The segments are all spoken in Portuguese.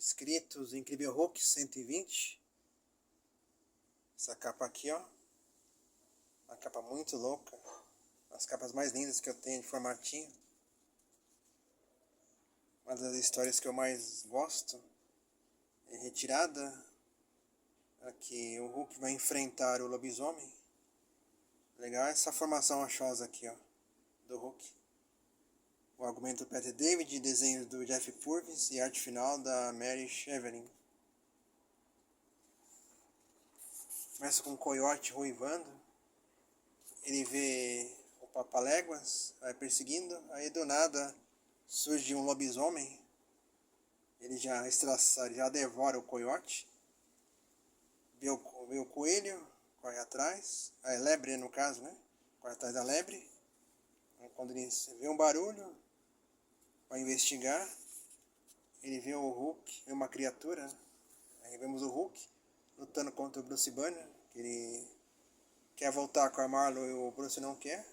Inscritos, Incrível Hulk 120. Essa capa aqui, ó. Uma capa muito louca. As capas mais lindas que eu tenho de formatinho. Uma das histórias que eu mais gosto é retirada. Aqui o Hulk vai enfrentar o lobisomem. Legal essa formação achosa aqui, ó, do Hulk. O argumento do Peter David, desenhos do Jeff Purvis e arte final da Mary Shevering. Começa com um coiote ruivando. Ele vê o Papaléguas, vai perseguindo. Aí do nada surge um lobisomem. Ele já devora o coiote. Vê o coelho, corre atrás. A lebre no caso, né? Corre atrás da lebre. Quando ele vê um barulho, vai investigar. Ele vê o Hulk, vê uma criatura. Aí vemos o Hulk lutando contra o Bruce Banner, que ele quer voltar com a Marlo e o Bruce não quer.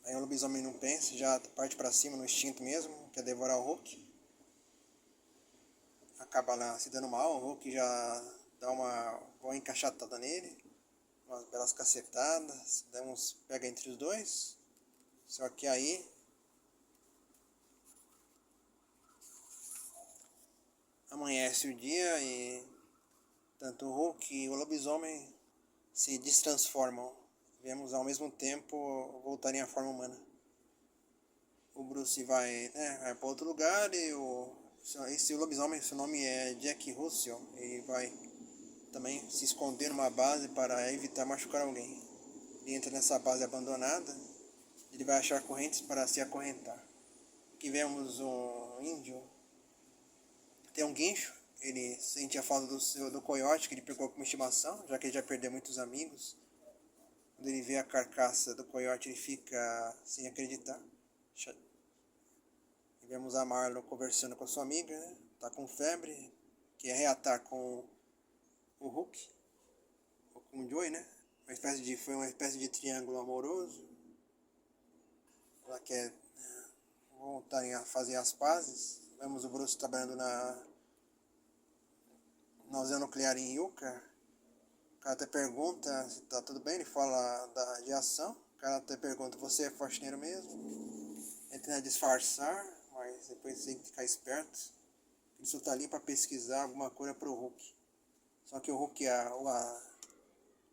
Aí o lobisomem não pensa, já parte pra cima no instinto mesmo, quer devorar o Hulk. Acaba lá se dando mal, o Hulk já dá uma boa encaixatada nele, umas belas cacetadas, pega entre os dois. Só que aí amanhece o dia e tanto o Hulk e o lobisomem se destransformam. Vemos ao mesmo tempo voltarem à forma humana. O Bruce vai para outro lugar e esse lobisomem, seu nome é Jack Russell. Ele vai também se esconder numa base para evitar machucar alguém. Ele entra nessa base abandonada. Ele vai achar correntes para se acorrentar. Aqui vemos um índio. Tem um guincho. Ele sente a falta do coiote que ele pegou como estimação, já que ele já perdeu muitos amigos. Quando ele vê a carcaça do coiote, ele fica sem acreditar. E vemos a Marlo conversando com a sua amiga, né? Tá com febre, quer reatar com o Hulk, ou com o Joey, né? Foi uma espécie de triângulo amoroso. Ela quer voltarem a fazer as pazes. Vemos o Bruce trabalhando na usina nuclear em Yucca. O cara até pergunta se tá tudo bem, ele fala da radiação. O cara até pergunta, você é faxineiro mesmo? Ele tenta disfarçar, mas depois tem que ficar esperto. Ele só tá ali para pesquisar alguma cura pro Hulk. Só que o Hulk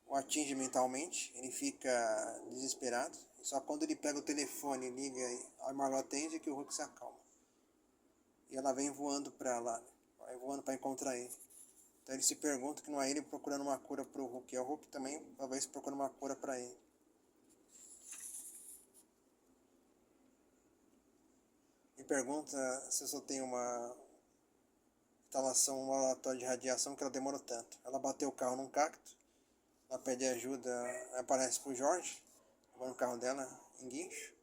o atinge mentalmente, ele fica desesperado. Só quando ele pega o telefone, liga e a Marlo atende que o Hulk se acalma. E ela vem voando pra lá, né? Vai voando para encontrar ele. Então ele se pergunta que não é ele procurando uma cura pro Hulk, é o Hulk também talvez procurando uma cura para ele. Me pergunta se eu só tenho uma instalação, um laboratório de radiação que ela demorou tanto. Ela bateu o carro num cacto, ela pede ajuda, aparece pro Jorge, levando o carro dela em guincho.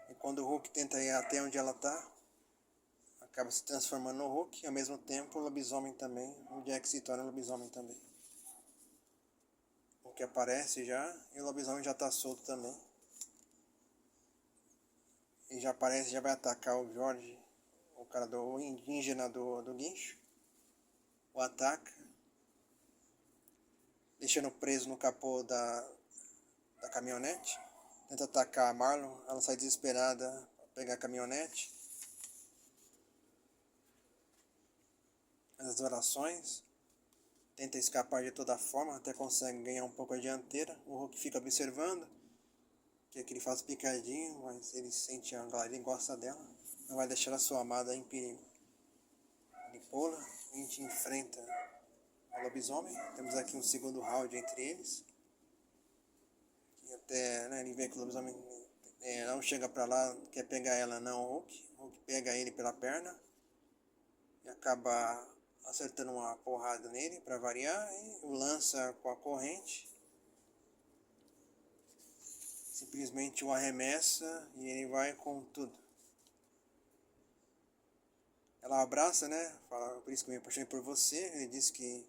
E quando o Hulk tenta ir até onde ela tá, acaba se transformando no Hulk, e ao mesmo tempo o lobisomem também, o Jack se torna lobisomem também. O que aparece já, e o lobisomem já tá solto também. E já aparece, já vai atacar o Jorge, o cara do indígena do guincho. O ataca, deixando preso no capô da caminhonete. Tenta atacar a Marlon, ela sai desesperada para pegar a caminhonete. As orações. Tenta escapar de toda forma, até consegue ganhar um pouco a dianteira. O Hulk fica observando, quer que ele faça picadinho, mas ele sente ele gosta dela. Não vai deixar a sua amada em perigo. Ele pula, a gente enfrenta o lobisomem. Temos aqui um segundo round entre eles. E até ele vê que o lobisomem não chega pra lá, quer pegar ela não, o Hulk. O Hulk pega ele pela perna e acaba acertando uma porrada nele para variar e o lança com a corrente. Simplesmente o arremessa e ele vai com tudo. Ela abraça, né? Fala, por isso que eu me apaixonei por você. Ele diz que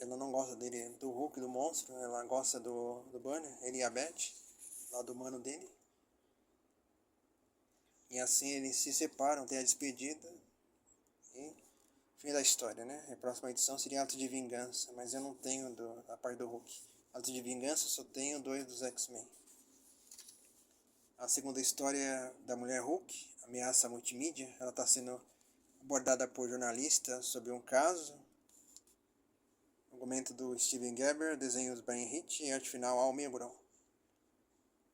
ela não gosta dele, do Hulk, do monstro, ela gosta do Banner, ele e a Beth, lá do humano dele. E assim eles se separam, tem a despedida e fim da história, né? A próxima edição seria Ato de Vingança, mas eu não tenho a parte do Hulk. Ato de Vingança só tenho 2 dos X-Men. A segunda história da Mulher Hulk, Ameaça Multimídia, ela está sendo abordada por jornalistas sobre um caso. Argumento do Steven Gerber, desenhos Brian Hitch e arte final Al Milgrom.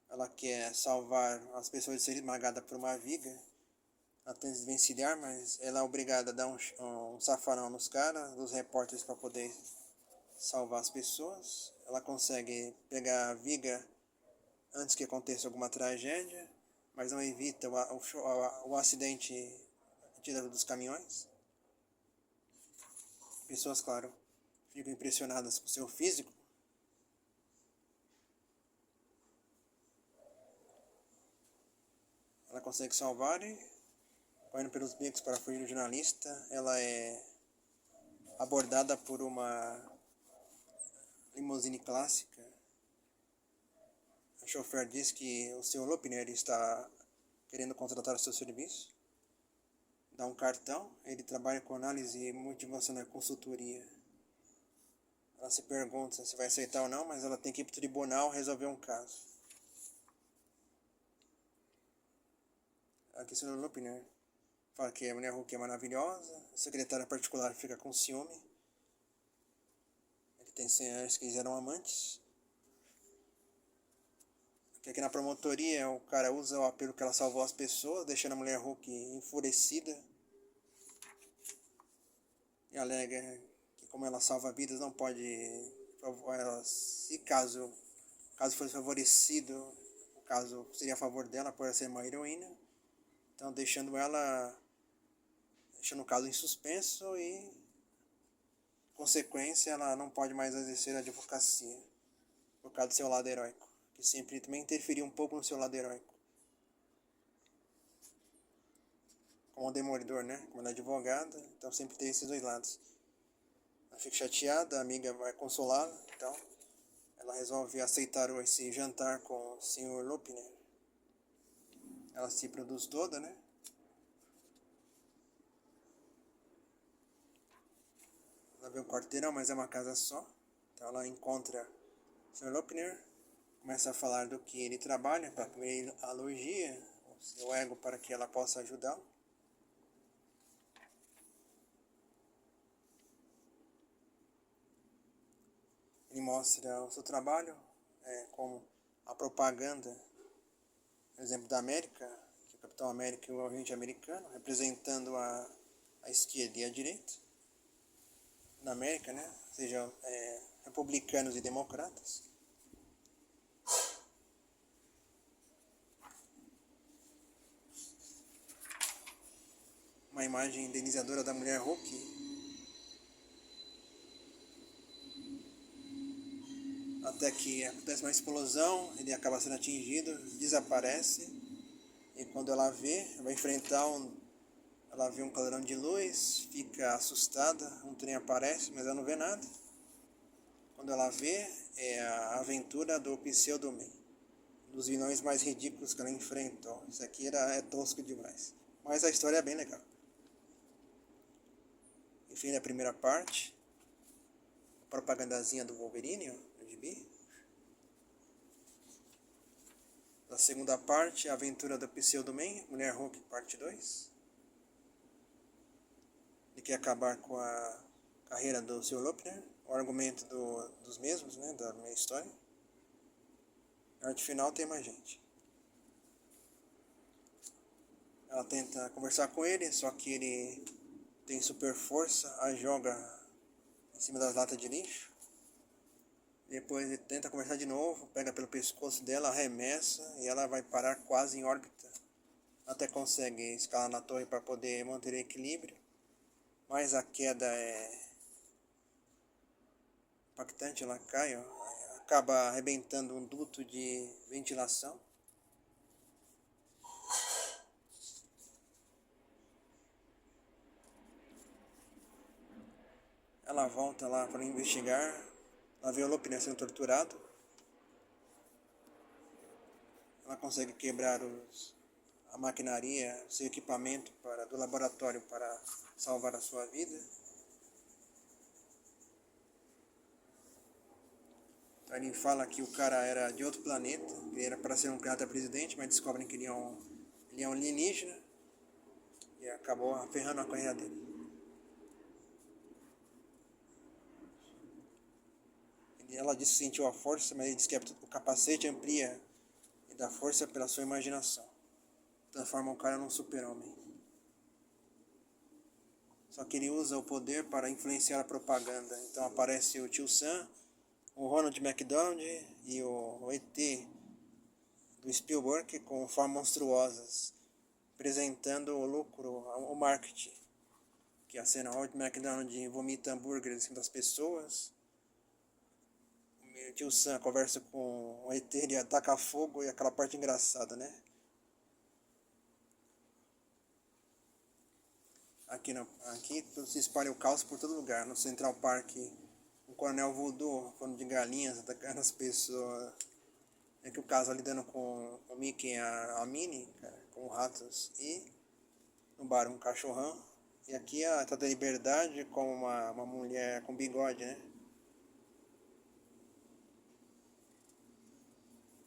Ela quer salvar as pessoas de serem esmagadas por uma viga. Ela tenta desvencilhar, mas ela é obrigada a dar um safanão nos caras, dos repórteres, para poder salvar as pessoas. Ela consegue pegar a viga antes que aconteça alguma tragédia, mas não evita o acidente tirado dos caminhões. Pessoas, claro, ficam impressionadas com seu físico. Ela consegue salvar e, correndo pelos becos para fugir do jornalista, ela é abordada por uma limusine clássica. O chofer diz que o Sr. Lupner está querendo contratar o seu serviço. Dá um cartão, ele trabalha com análise motivacional e consultoria. Ela se pergunta se vai aceitar ou não, mas ela tem que ir para o tribunal resolver um caso. Aqui o Sr. Lupner fala que a Mulher Hulk é maravilhosa, a secretária particular fica com ciúme. Ele tem senhores que eram amantes. Que aqui na promotoria o cara usa o apelo que ela salvou as pessoas, deixando a Mulher Hulk enfurecida. E alega que como ela salva vidas não pode, se caso fosse favorecido, o caso seria a favor dela por ser uma heroína. Então deixando o caso em suspenso e consequência ela não pode mais exercer a advocacia por causa do seu lado heróico, que sempre também interferiu um pouco no seu lado heróico. Como o Demolidor, né? Como ela é advogada, então sempre tem esses dois lados. Ela fica chateada, a amiga vai consolá-la, então ela resolve aceitar esse jantar com o Sr. Lupner. Ela se produz toda, né? Ela vê um quarteirão, mas é uma casa só. Então ela encontra o Sr. Lupner, começa a falar do que ele trabalha, para que ele alogia o seu ego para que ela possa ajudá-lo. Ele mostra o seu trabalho como a propaganda, por exemplo, da América, que o Capitão América e o agente americano, representando a esquerda e a direita na América, né? Ou seja, republicanos e democratas. Uma imagem indenizadora da Mulher Hulk. Até que acontece uma explosão, ele acaba sendo atingido, desaparece. E quando ela vai enfrentar ela vê um clarão de luz, fica assustada, um trem aparece, mas ela não vê nada. Quando ela vê, é a aventura do Pseudo-Man, dos vilões mais ridículos que ela enfrentou. Isso aqui é tosco demais, mas a história é bem legal. Enfim, a primeira parte, a propagandazinha do Wolverine, do gibi. A segunda parte, a aventura do Pseudo-Man, Mulher Hulk, parte 2. Ele quer acabar com a carreira do Sr. Lupner, o argumento dos mesmos, né, da minha história. A arte final tem mais gente. Ela tenta conversar com ele, só que ele tem super força, a joga em cima das latas de lixo. Depois ele tenta conversar de novo, pega pelo pescoço dela, arremessa e ela vai parar quase em órbita. Até consegue escalar na torre para poder manter o equilíbrio, mas a queda é impactante, ela cai, acaba arrebentando um duto de ventilação. Ela volta lá para investigar. Ela vê o Lupin sendo torturado. Ela consegue quebrar a maquinaria, seu equipamento do laboratório para salvar a sua vida. Então ele fala que o cara era de outro planeta, ele era para ser um candidato a presidente, mas descobrem que ele é um alienígena e acabou ferrando a carreira dele. Ela disse que sentiu a força, mas ele disse que o capacete amplia e dá força pela sua imaginação. Transforma o cara num super-homem. Só que ele usa o poder para influenciar a propaganda. Então aparece o Tio Sam, o Ronald McDonald e o ET do Spielberg com formas monstruosas, apresentando o lucro, o marketing. Que a cena Ronald McDonald vomita hambúrguer em cima das pessoas. O Tio Sam conversa com o ET, ele ataca fogo e aquela parte engraçada, né? Aqui se espalha o caos por todo lugar. No Central Park, o Coronel Voodoo, falando de galinhas, atacando as pessoas. É que o caso lidando com o Mickey e a Minnie, cara, com ratos. E no bar um cachorrão. E aqui a Estátua da Liberdade com uma mulher com bigode, né?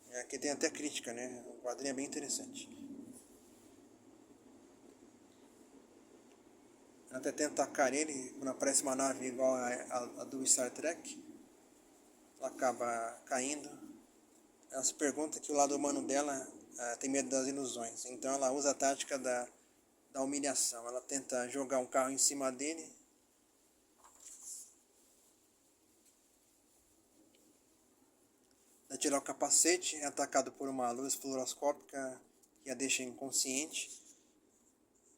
E aqui tem até crítica, né? O quadrinho é bem interessante. Ela até tenta atacar ele quando aparece uma nave igual a do Star Trek. Ela acaba caindo. Ela se pergunta que o lado humano dela tem medo das ilusões. Então ela usa a tática da humilhação. Ela tenta jogar um carro em cima dele. Ela tira o capacete, é atacado por uma luz fluoroscópica que a deixa inconsciente.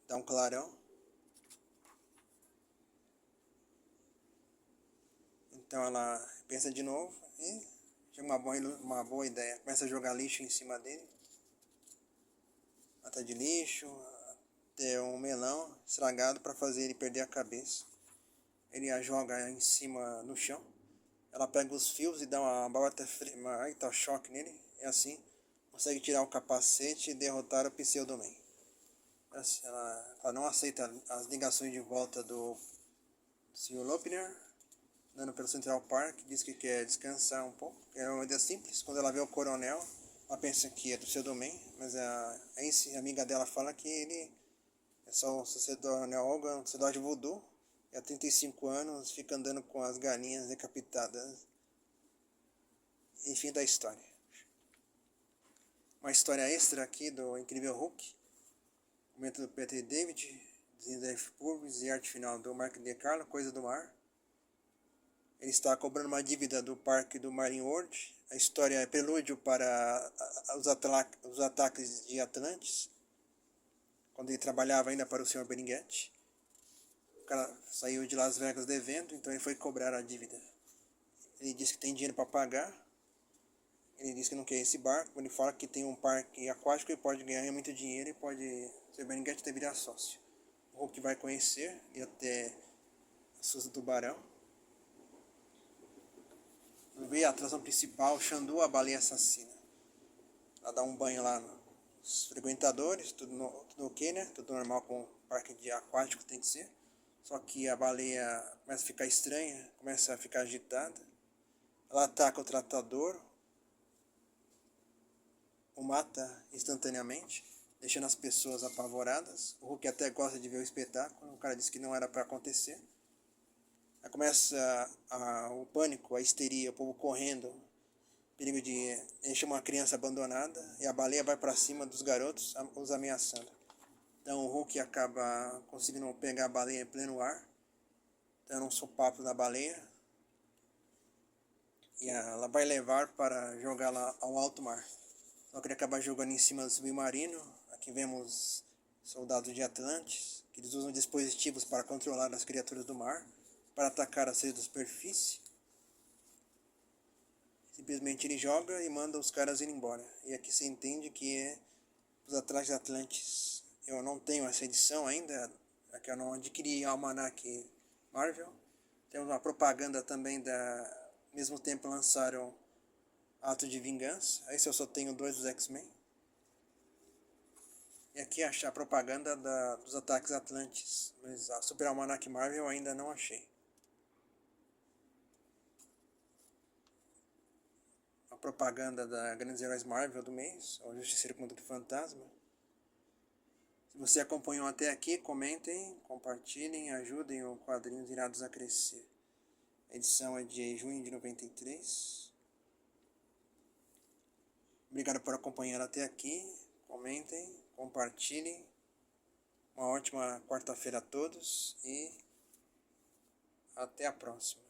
Dá um clarão. Então ela pensa de novo e chega uma boa ideia. Começa a jogar lixo em cima dele. Lata de lixo, até um melão estragado para fazer ele perder a cabeça. Ele a joga em cima no chão. Ela pega os fios e dá uma choque nele. É assim, consegue tirar o capacete e derrotar o Pseudo-Man. Ela não aceita as ligações de volta do Sr. Lopner, andando pelo Central Park, diz que quer descansar um pouco. É uma ideia simples. Quando ela vê o coronel, ela pensa que é do Pseudo-Man, mas a amiga dela fala que ele é só o Coronel Hogan, um sacerdote voodoo, e há 35 anos fica andando com as galinhas decapitadas. E fim da história. Uma história extra aqui do Incrível Hulk, comento do Peter David, desenho da F. Purvis e arte final do Mark De Carlo, Coisa do Mar. Ele está cobrando uma dívida do parque do Marine World. A história é prelúdio para os ataques de Atlantis, quando ele trabalhava ainda para o Sr. Berenguete. O cara saiu de Las Vegas devendo, então ele foi cobrar a dívida. Ele disse que tem dinheiro para pagar. Ele disse que não quer esse barco. Ele fala que tem um parque aquático e pode ganhar muito dinheiro e pode... O Sr. Berenguete deve virar sócio. O Hulk vai conhecer e até assusta o tubarão. Vê a atração principal, Xandu, a baleia assassina. Ela dá um banho lá nos frequentadores, tudo ok, né? Tudo normal com o parque de aquático tem que ser. Só que a baleia começa a ficar estranha, começa a ficar agitada. Ela ataca o tratador, o mata instantaneamente, deixando as pessoas apavoradas. O Hulk até gosta de ver o espetáculo, o cara disse que não era para acontecer. Aí começa o pânico, a histeria, o povo correndo, perigo de encher uma criança abandonada, e a baleia vai para cima dos garotos, os ameaçando. Então o Hulk acaba conseguindo pegar a baleia em pleno ar, dando um sopapo na baleia, e ela vai levar para jogá-la ao alto mar. Só que ele acaba jogando em cima do submarino. Aqui vemos soldados de Atlantis, que eles usam dispositivos para controlar as criaturas do mar, para atacar as seres da superfície. Simplesmente ele joga e manda os caras ir embora. E aqui você entende que é os Atrás de Atlantis. Eu não tenho essa edição ainda, é que eu não adquiri Almanac Marvel, Temos uma propaganda também da... Ao mesmo tempo lançaram Ato de Vingança. Esse eu só tenho 2 dos X-Men. E aqui achar a propaganda dos Ataques Atlantes. Mas a Super Almanac Marvel eu ainda não achei. A propaganda da Grandes Heróis Marvel do mês. O Justiceiro contra o Fantasma. Se você acompanhou até aqui, comentem, compartilhem, ajudem o Quadrinhos Irados a crescer. A edição é de junho de 93. Obrigado por acompanhar até aqui. Comentem, compartilhem. Uma ótima quarta-feira a todos e até a próxima.